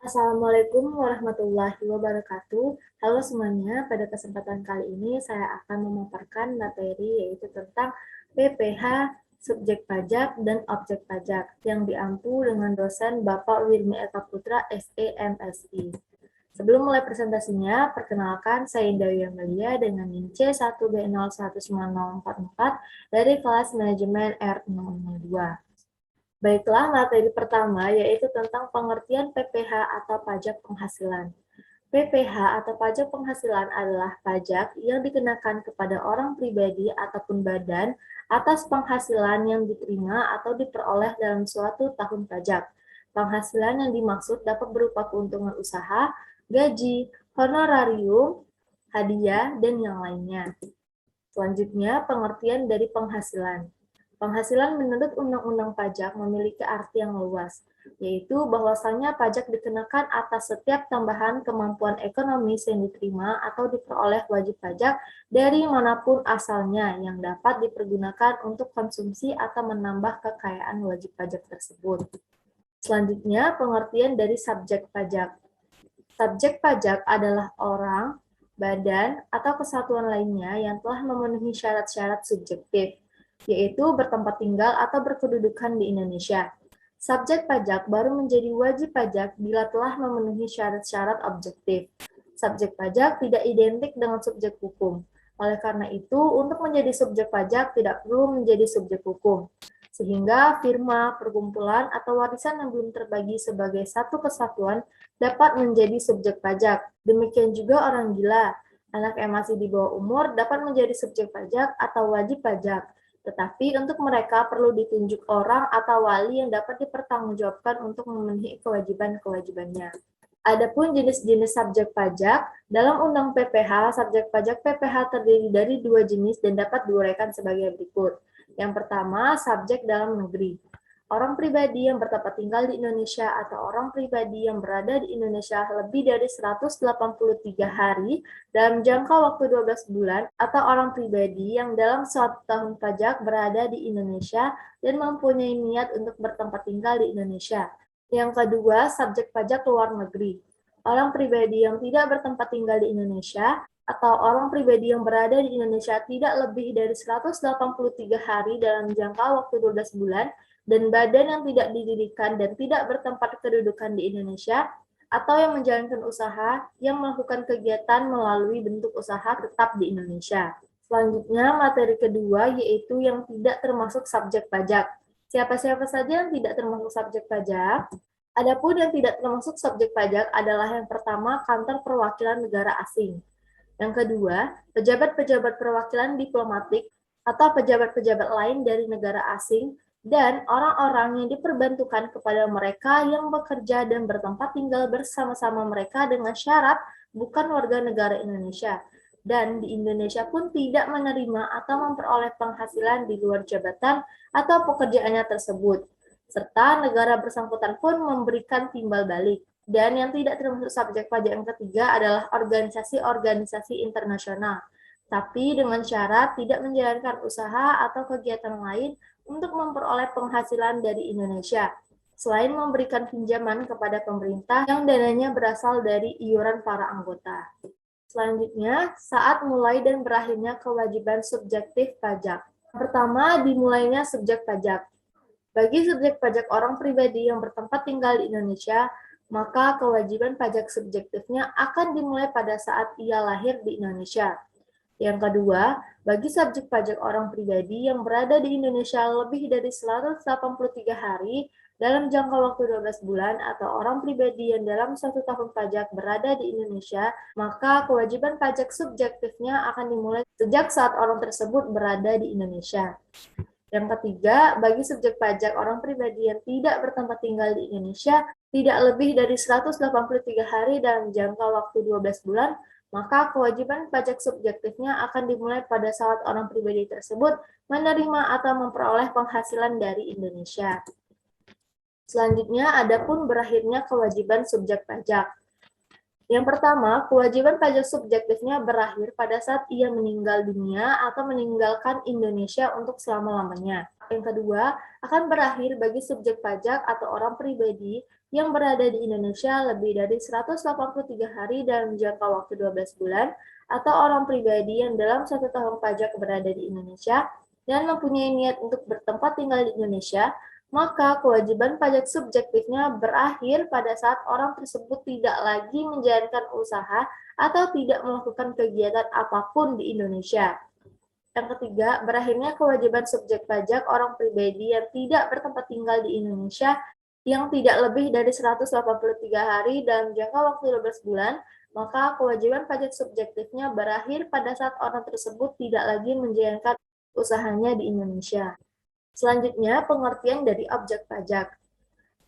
Assalamualaikum warahmatullahi wabarakatuh. Halo semuanya, pada kesempatan kali ini saya akan memaparkan materi yaitu tentang PPh, subjek pajak, dan objek pajak yang diampu dengan dosen Bapak Wirmi Eka Putra, SE, MSI. Sebelum mulai presentasinya, perkenalkan saya Indah Amelia dengan NIM C1B019044 dari kelas manajemen R002. Baiklah, materi pertama yaitu tentang pengertian PPh atau pajak penghasilan. PPh atau pajak penghasilan adalah pajak yang dikenakan kepada orang pribadi ataupun badan atas penghasilan yang diterima atau diperoleh dalam suatu tahun pajak. Penghasilan yang dimaksud dapat berupa keuntungan usaha, gaji, honorarium, hadiah, dan yang lainnya. Selanjutnya, pengertian dari penghasilan. Penghasilan menurut Undang-Undang Pajak memiliki arti yang luas, yaitu bahwasanya pajak dikenakan atas setiap tambahan kemampuan ekonomis yang diterima atau diperoleh wajib pajak dari manapun asalnya yang dapat dipergunakan untuk konsumsi atau menambah kekayaan wajib pajak tersebut. Selanjutnya, pengertian dari subjek pajak. Subjek pajak adalah orang, badan, atau kesatuan lainnya yang telah memenuhi syarat-syarat subjektif, yaitu bertempat tinggal atau berkedudukan di Indonesia. Subjek pajak baru menjadi wajib pajak bila telah memenuhi syarat-syarat objektif. Subjek pajak tidak identik dengan subjek hukum. Oleh karena itu, untuk menjadi subjek pajak tidak perlu menjadi subjek hukum. Sehingga firma, perkumpulan, atau warisan yang belum terbagi sebagai satu kesatuan dapat menjadi subjek pajak. Demikian juga orang gila, anak yang masih di bawah umur dapat menjadi subjek pajak atau wajib pajak. Tetapi untuk mereka perlu ditunjuk orang atau wali yang dapat dipertanggungjawabkan untuk memenuhi kewajiban-kewajibannya. Adapun jenis-jenis subjek pajak, dalam Undang PPh, subjek pajak PPh terdiri dari dua jenis dan dapat diuraikan sebagai berikut. Yang pertama, subjek dalam negeri. Orang pribadi yang bertempat tinggal di Indonesia atau orang pribadi yang berada di Indonesia lebih dari 183 hari dalam jangka waktu 12 bulan atau orang pribadi yang dalam suatu tahun pajak berada di Indonesia dan mempunyai niat untuk bertempat tinggal di Indonesia. Yang kedua, subjek pajak luar negeri. Orang pribadi yang tidak bertempat tinggal di Indonesia atau orang pribadi yang berada di Indonesia tidak lebih dari 183 hari dalam jangka waktu 12 bulan dan badan yang tidak didirikan dan tidak bertempat kedudukan di Indonesia, atau yang menjalankan usaha yang melakukan kegiatan melalui bentuk usaha tetap di Indonesia. Selanjutnya, materi kedua yaitu yang tidak termasuk subjek pajak. Siapa-siapa saja yang tidak termasuk subjek pajak? Adapun yang tidak termasuk subjek pajak adalah yang pertama, kantor perwakilan negara asing. Yang kedua, pejabat-pejabat perwakilan diplomatik atau pejabat-pejabat lain dari negara asing dan orang-orang yang diperbantukan kepada mereka yang bekerja dan bertempat tinggal bersama-sama mereka dengan syarat bukan warga negara Indonesia dan di Indonesia pun tidak menerima atau memperoleh penghasilan di luar jabatan atau pekerjaannya tersebut, serta negara bersangkutan pun memberikan timbal balik. Dan yang tidak termasuk subjek pajak yang ketiga adalah organisasi-organisasi internasional, tapi dengan syarat tidak menjalankan usaha atau kegiatan lain untuk memperoleh penghasilan dari Indonesia, selain memberikan pinjaman kepada pemerintah yang dananya berasal dari iuran para anggota. Selanjutnya, saat mulai dan berakhirnya kewajiban subjektif pajak. Pertama, dimulainya subjek pajak. Bagi subjek pajak orang pribadi yang bertempat tinggal di Indonesia, maka kewajiban pajak subjektifnya akan dimulai pada saat ia lahir di Indonesia. Yang kedua, bagi subjek pajak orang pribadi yang berada di Indonesia lebih dari 183 hari dalam jangka waktu 12 bulan atau orang pribadi yang dalam satu tahun pajak berada di Indonesia, maka kewajiban pajak subjektifnya akan dimulai sejak saat orang tersebut berada di Indonesia. Yang ketiga, bagi subjek pajak orang pribadi yang tidak bertempat tinggal di Indonesia tidak lebih dari 183 hari dalam jangka waktu 12 bulan, maka kewajiban pajak subjektifnya akan dimulai pada saat orang pribadi tersebut menerima atau memperoleh penghasilan dari Indonesia. Selanjutnya, adapun berakhirnya kewajiban subjek pajak. Yang pertama, kewajiban pajak subjektifnya berakhir pada saat ia meninggal dunia atau meninggalkan Indonesia untuk selama-lamanya. Yang kedua, akan berakhir bagi subjek pajak atau orang pribadi yang berada di Indonesia lebih dari 183 hari dalam jangka waktu 12 bulan, atau orang pribadi yang dalam 1 tahun pajak berada di Indonesia dan mempunyai niat untuk bertempat tinggal di Indonesia, maka kewajiban pajak subjektifnya berakhir pada saat orang tersebut tidak lagi menjalankan usaha atau tidak melakukan kegiatan apapun di Indonesia. Yang ketiga, berakhirnya kewajiban subjek pajak orang pribadi yang tidak bertempat tinggal di Indonesia yang tidak lebih dari 183 hari dalam jangka waktu 12 bulan, maka kewajiban pajak subjektifnya berakhir pada saat orang tersebut tidak lagi menjalankan usahanya di Indonesia. Selanjutnya, pengertian dari objek pajak.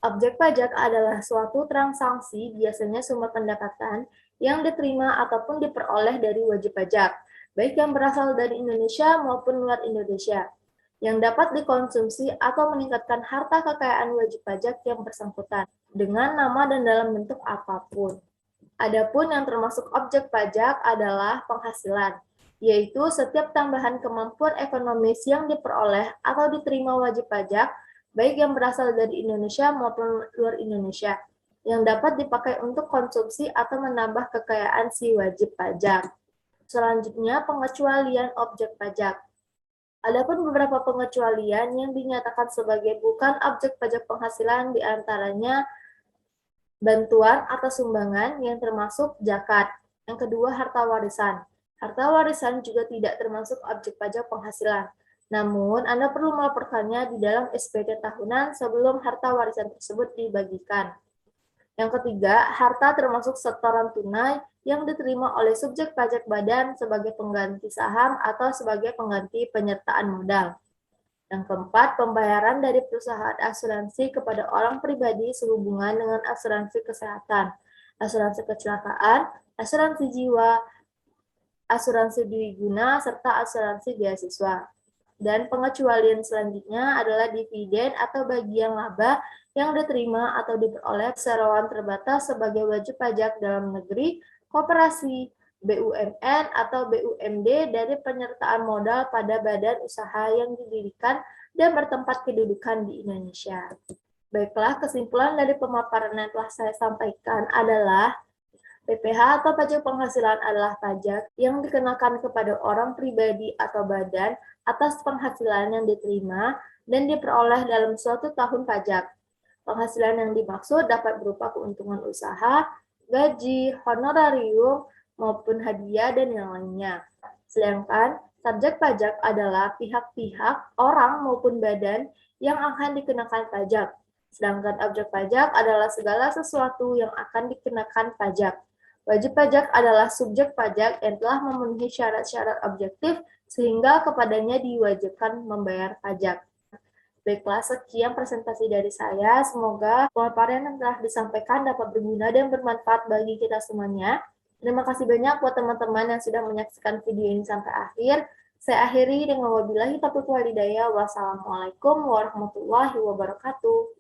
Objek pajak adalah suatu transaksi, biasanya sumber pendapatan, yang diterima ataupun diperoleh dari wajib pajak, baik yang berasal dari Indonesia maupun luar Indonesia, yang dapat dikonsumsi atau meningkatkan harta kekayaan wajib pajak yang bersangkutan, dengan nama dan dalam bentuk apapun. Adapun yang termasuk objek pajak adalah penghasilan, yaitu setiap tambahan kemampuan ekonomis yang diperoleh atau diterima wajib pajak, baik yang berasal dari Indonesia maupun luar Indonesia, yang dapat dipakai untuk konsumsi atau menambah kekayaan si wajib pajak. Selanjutnya, pengecualian objek pajak. Adapun beberapa pengecualian yang dinyatakan sebagai bukan objek pajak penghasilan, diantaranya bantuan atau sumbangan yang termasuk zakat. Yang kedua, harta warisan. Harta warisan juga tidak termasuk objek pajak penghasilan. Namun, Anda perlu melaporkannya di dalam SPT tahunan sebelum harta warisan tersebut dibagikan. Yang ketiga, harta termasuk setoran tunai yang diterima oleh subjek pajak badan sebagai pengganti saham atau sebagai pengganti penyertaan modal. Yang keempat, pembayaran dari perusahaan asuransi kepada orang pribadi sehubungan dengan asuransi kesehatan, asuransi kecelakaan, asuransi jiwa, asuransi dwiguna, serta asuransi beasiswa. Dan pengecualian selanjutnya adalah dividen atau bagian laba yang diterima atau diperoleh perseroan terbatas sebagai wajib pajak dalam negeri, koperasi, BUMN atau BUMD dari penyertaan modal pada badan usaha yang didirikan dan bertempat kedudukan di Indonesia. Baiklah, kesimpulan dari pemaparan yang telah saya sampaikan adalah PPh atau pajak penghasilan adalah pajak yang dikenakan kepada orang pribadi atau badan atas penghasilan yang diterima dan diperoleh dalam suatu tahun pajak. Penghasilan yang dimaksud dapat berupa keuntungan usaha, gaji, honorarium, maupun hadiah dan yang lainnya. Sedangkan subjek pajak adalah pihak-pihak, orang maupun badan yang akan dikenakan pajak. Sedangkan objek pajak adalah segala sesuatu yang akan dikenakan pajak. Wajib pajak adalah subjek pajak yang telah memenuhi syarat-syarat objektif sehingga kepadanya diwajibkan membayar pajak. Baiklah, sekian presentasi dari saya. Semoga pemaparan yang telah disampaikan dapat berguna dan bermanfaat bagi kita semuanya. Terima kasih banyak buat teman-teman yang sudah menyaksikan video ini sampai akhir. Saya akhiri dengan wabillahi taufiq wal hidayah. Wassalamualaikum warahmatullahi wabarakatuh.